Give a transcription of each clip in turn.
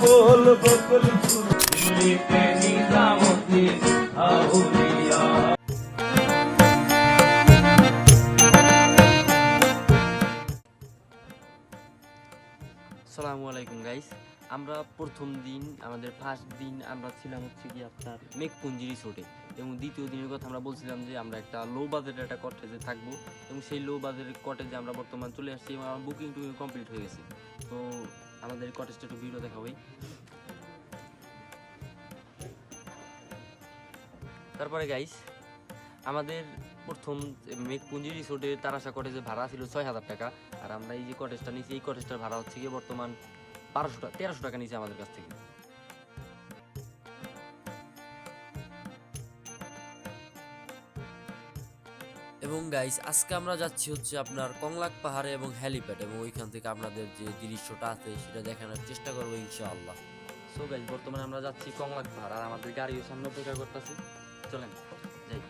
बोल बकुल फूल दिल्ली के निजामुद्दीन आउलिया। আসসালামু আলাইকুম গাইস, আমরা প্রথম দিন আমাদের ফার্স্ট দিন আমরা ছিলাম হচ্ছে কি আপনার মেঘপুঞ্জি রিসোর্টে, এবং দ্বিতীয় দিনের কথা আমরা বলছিলাম যে আমরা একটা লো বাজেটের একটা কটেজে থাকবো, এবং সেই লো বাজেটের কটেজে আমরা বর্তমান চলে আসছি এবং আমার বুকিং টুকিং কমপ্লিট হয়ে গেছে। তো আমাদের কটেজটা একটু ভিডিও দেখাবই। তারপরে গাইস, আমাদের প্রথম মেঘপুঞ্জি রিসোর্টে তারাশা কটেজের ভাড়া ছিল ৬,০০০ টাকা, আর আমরা এই যে কটেজটা নিয়েছি এই কটেজটার ভাড়া হচ্ছে গিয়ে বর্তমান ১৩০০ টাকা নিয়েছে আমাদের কাছ থেকে। এবং গাইস, আজকে আমরা যাচ্ছি হচ্ছে আপনার কংলাক পাহাড়ে এবং হেলিপ্যাড, এবং ওইখান থেকে আপনাদের যে দৃশ্যটা আছে সেটা দেখানোর চেষ্টা করবো ইনশাআল্লাহ। সো গাইস, বর্তমানে আমরা যাচ্ছি কংলাক পাহাড়, আর আমাদের গাড়িও সামনে অপেক্ষা করতেছে। চলেন যাই।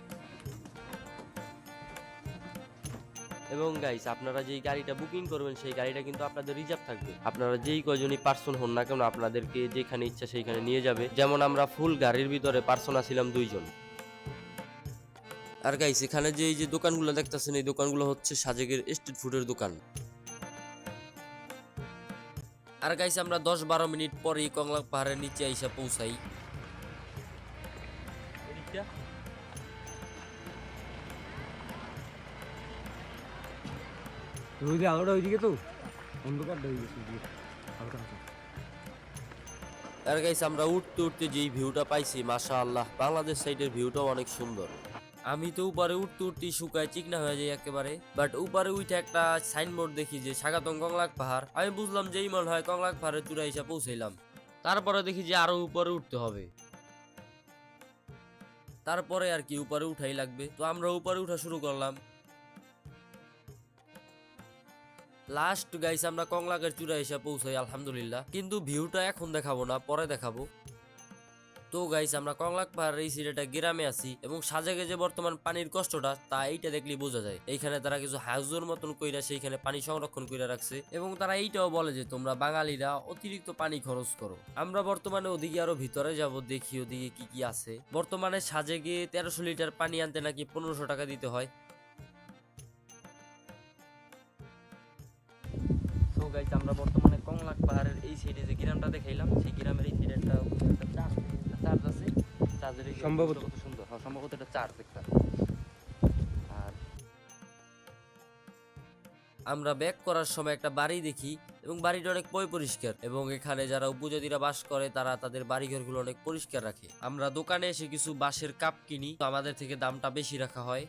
এবং গাইস, আপনারা যেই গাড়িটা বুকিং করবেন সেই গাড়িটা কিন্তু আপনাদের রিজার্ভ থাকবে। আপনারা যেই কয়জনই পার্সন হন না কেন আপনাদেরকে যেখানে ইচ্ছা সেইখানে নিয়ে যাবে। যেমন আমরা ফুল গাড়ির ভিতরে পার্সন ছিলাম 2 জন। আর গাইস, এখানে যে এই যে দোকানগুলো দেখতেছেন এই দোকানগুলো হচ্ছে সাজেকের স্ট্রিট ফুডের দোকান। আর গাইস, আমরা 10-12 মিনিট পরেই কংলাক পাহাড়ের নিচে আইসা পৌঁছাই। আলোটা ওইদিকে তো অন্ধকারটা হয়ে গেছে। আর গাইস, আমরা উঠতে উঠতে যেই ভিউটা পাইছি মাশাআল্লাহ, বাংলাদেশ সাইডের ভিউটাও অনেক সুন্দর। আমি তো উপরে উঠতে উঠতেই শুকায় চিকনা হয়ে যায় একেবারে, বাট উপরে উঠে একটা সাইনবোর্ড দেখি যে স্বাগতম কংলাক পাহাড়। আমি বুঝলাম যে এই মনে হয় কংলাক পাহাড়ের চূড়ায় এসে পৌঁছাইলাম। তারপরে দেখি যে আরো উপরে উঠতে হবে, তারপরে আর কি উপরে উঠাই লাগবে। তো আমরা উপরে উঠা শুরু করলাম। লাস্ট গাইস, আমরা কংলাকের চূড়ায় এসে পৌঁছাই আলহামদুলিল্লাহ, কিন্তু ভিউটা এখন দেখাবো না, পরে দেখাবো। তো গাইস, আমরা কংলাক পাহাড়ের এই সিলেটা গ্রামে আছি, এবং সাজেকে যে বর্তমান পানির কষ্টটা তা এইটা দেখলেই বোঝা যায়। এইখানে তারা কিছু হাউজের মতন কইরা সেইখানে পানি সংরক্ষণ কইরা রাখছে, এবং তারা এইটাও বলে যে তোমরা বাঙালিরা অতিরিক্ত পানি খরচ করো। আমরা বর্তমানে ওদিকে আরো ভিতরে যাব, দেখি ওদিকে কি কি আছে। বর্তমানে সাজেকে 1300 লিটার পানি আনতে নাকি 1500 টাকা দিতে হয়। তো গাইস, আমরা বর্তমানে কংলাক পাহাড়ের এই সাইডে যে গ্রামটা দেখাইলাম সেই গ্রামের এই সাইডে একটা চার্চ আছে। চার্চের সম্ভবত কত সুন্দর, সম্ভবত এটা চার্চ একটা। আর আমরা ব্যাক করার সময় একটা বাড়ি দেখি, এবং বাড়িটা অনেক পরিষ্কার, এবং এখানে যারা উপজাতিরা বাস করে তারা তাদের বাড়িঘরগুলো অনেক পরিষ্কার রাখে। আমরা দোকানে এসে কিছু বাঁশের কাপ কিনি, তো আমাদের থেকে দামটা বেশি রাখা হয়।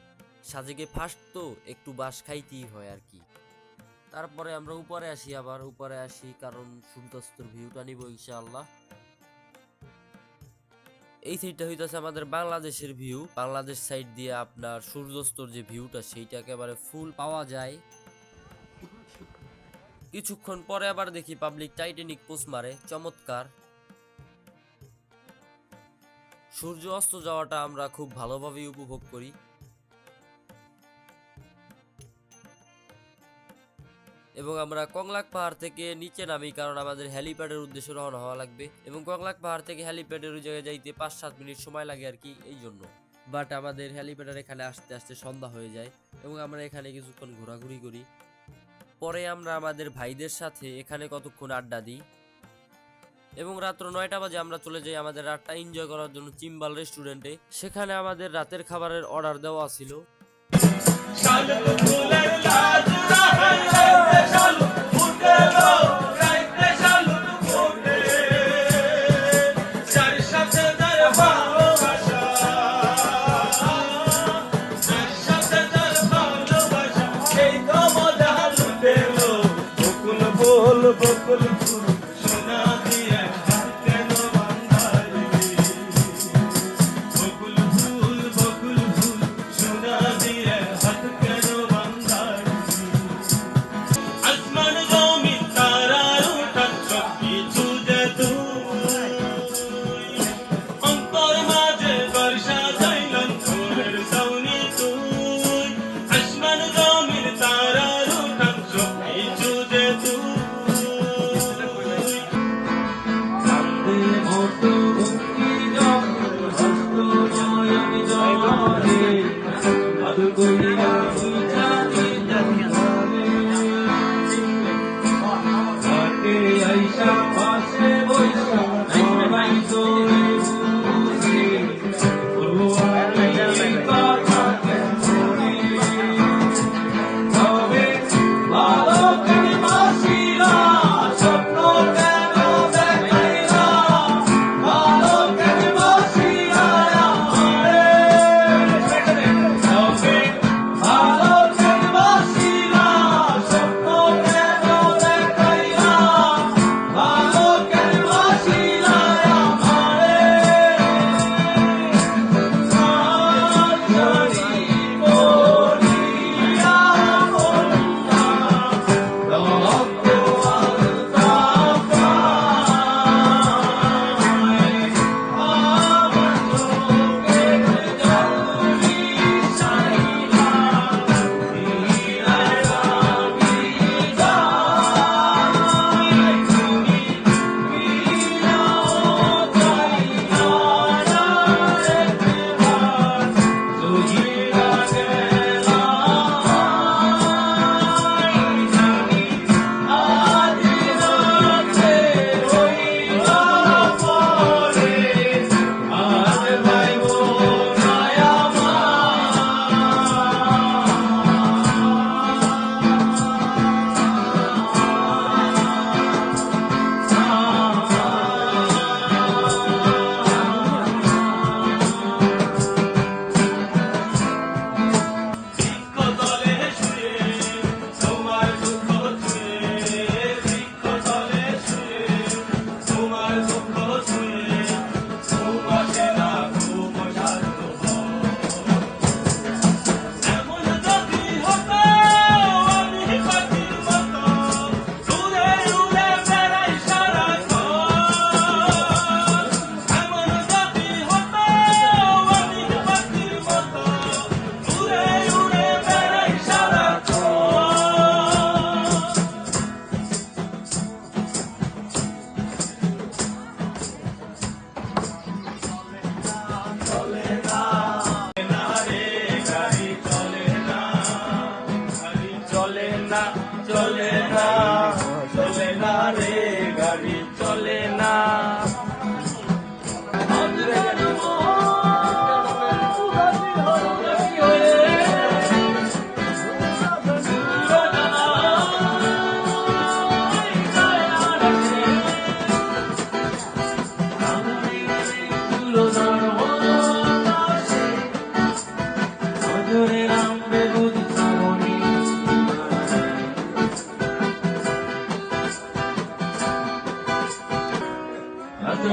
সাজেকে ফার্স্ট তো একটু বাঁশ খাইতেই হয় আর কি। তারপরে আমরা উপরে আসি, আবার উপরে আসি কারণ সূর্যাস্তর ভিউটা নিব ইনশাআল্লাহ। এই সাইডটা হইতাছে আমাদের বাংলাদেশের ভিউ। বাংলাদেশ সাইড দিয়ে আপনার সূর্যাস্তর যে ভিউটা সেইটা একেবারে ফুল পাওয়া যায়। কিছুক্ষণ পরে আবার দেখি পাবলিক টাইটানিক পোস্ট মারে, চমৎকার। সূর্য অস্ত যাওয়াটা আমরা খুব ভালোভাবে উপভোগ করি। এবং আমরা কংলাক পাহাড় থেকে নিচে নামি, কারণ আমাদের হেলিপ্যাডের উদ্দেশ্যে রওনা হওয়া লাগবে, এবং কংলাক পাহাড় থেকে হেলিপ্যাডের ওই জায়গায় যাইতে 5-7 মিনিট সময় লাগে আর কি, এই জন্য। বাট আমাদের হেলিপ্যাডের এখানে আসতে আসতে সন্ধ্যা হয়ে যায়, এবং আমরা এখানে কিছুক্ষণ ঘোরাঘুরি করি। পরে আমরা আমাদের ভাইদের সাথে এখানে কতক্ষণ আড্ডা দিই, এবং রাত্র 9টা বাজে আমরা চলে যাই আমাদের রাতটা এনজয় করার জন্য চিম্বাল রেস্টুরেন্টে। সেখানে আমাদের রাতের খাবারের অর্ডার দেওয়া ছিল। बोल बकुल फूल सोना दिया केन बांधाई बकुल फूल सोना दिया हाथ केन बांधाई आसमान जमीन तारा उठा चक्की छुजे तुई अंतर माঝে বর্ষা যাইলাম ফুলের সাউনি তুই आसमान जमीन तारा उठा चक्की छुजे तुई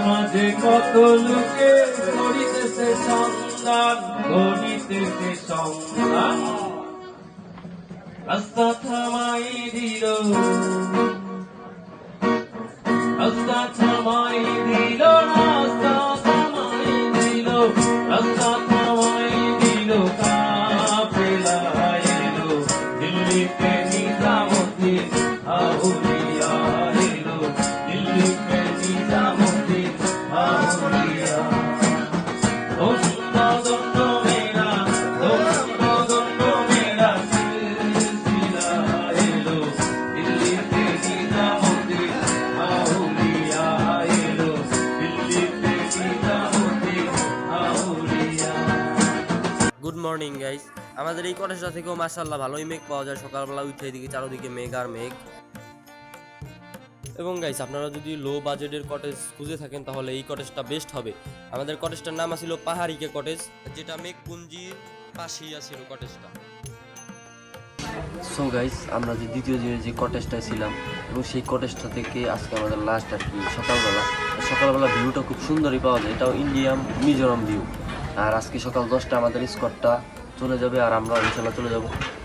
মাঝে কত লোকে করিতেছে সন্ধান, করিতেছে সন্ধান, রাস্তা থামাই দিল, রাস্তা থামাই দিল, রাস্তা থামাই দিল, রাস্তা থামাই দিল, কাফেলা এলো দিল্লিতে নিজামুদ্দিন আউলিয়া এলো, দিল্লিতে নিজামুদ্দিন আউলিয়া। দণ্ড দণ্ড মেরা, দণ্ড দণ্ড মেরা সিলসিলা এলো, দিল্লিতে নিজামুদ্দিন আউলিয়া এলো, দিল্লিতে নিজামুদ্দিন আউলিয়া। গুড মর্নিং গাইস, আমাদের এই কটেজটা থেকেও মাশাআল্লাহ ভালোই মেঘ পাওয়া যায়। সকালবেলা উঠে এদিকে চারদিকে মেঘ আর মেঘ। এবং গাইস, আপনারা যদি লো বাজেটের কটেজ খুঁজে থাকেন তাহলে এই কটেজটা বেস্ট হবে। আমাদের কটেজটার নাম ছিল পাহাড়িকে কটেজ, যেটা মেঘপুঞ্জির পাশেই আছিল কটেজটা। সো গাইস, আমরা যে দ্বিতীয় দিনে যে কটেজটায় ছিলাম এবং সেই কটেজটা থেকে আজকে আমাদের লাস্ট আর কি সকালবেলা ভিউটা খুব সুন্দরই পাওয়া যায়। এটাও ইন্ডিয়ান মিজোরাম ভিউ। আর আজকে সকাল 10টা আমাদের স্কটটা চলে যাবে আর আমরা ইনশাল্লাহ চলে যাব।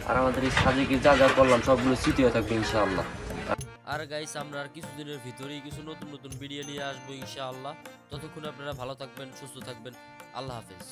আর আমাদের এই সাজেকে যা যা করলাম সবগুলো স্মৃতি হয়ে থাকবে ইনশাআল্লাহ। আর গাইস, আমরা আর কিছুদিনের ভিতরেই কিছু নতুন নতুন ভিডিও নিয়ে আসবো ইনশাআল্লাহ। ততক্ষণ আপনারা ভালো থাকবেন, সুস্থ থাকবেন। আল্লাহ হাফেজ।